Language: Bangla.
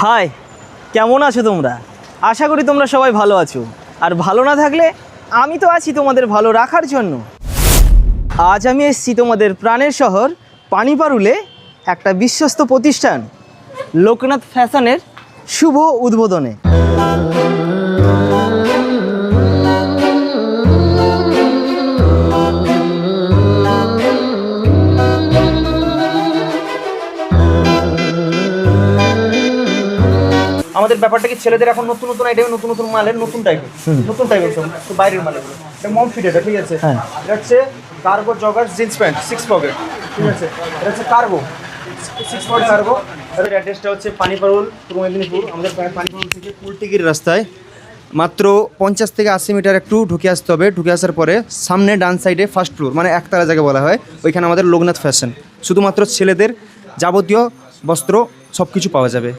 হাই, কেমন আছো তোমরা? আশা করি তোমরা সবাই ভালো আছো। আর ভালো না থাকলে আমি তো আছি তোমাদের ভালো রাখার জন্য। আজ আমি এসেছি তোমাদের প্রাণের শহর পানিপারুলে একটা বিশ্বস্ত প্রতিষ্ঠান লোকনাথ ফ্যাশনের শুভ উদ্বোধনে। আমাদের ব্যাপারটা কি, ছেলেদের এখন নতুন নতুন আইটেম, নতুন নতুন মালের, নতুন টাইপের সব তো বাইরের মালের, এটা মম ফিট, এটা ঠিক আছে। হ্যাঁ। এটা হচ্ছে cargo joggers jeans pant 6 pocket, ঠিক আছে। এটা হচ্ছে কার্গো 6 পকেট কার্গো। এর অ্যাড্রেসটা হচ্ছে পানিপারুল, পূর্ব মেদিনীপুর। আমাদের পানিপারুল থেকে কুলটিকির রাস্তায় মাত্র 50 থেকে 80 মিটার একটু ঢুকে আসতে হবে। ঢুকে আসার পরে সামনে ডান সাইডে ফার্স্ট ফ্লোর, মানে একতলা জায়গা বলা হয়, ওইখানে আমাদের লোকনাথ ফ্যাশন, শুধুমাত্র ছেলেদের যাবতীয় বস্ত্র সব কিছু পাওয়া যাবে।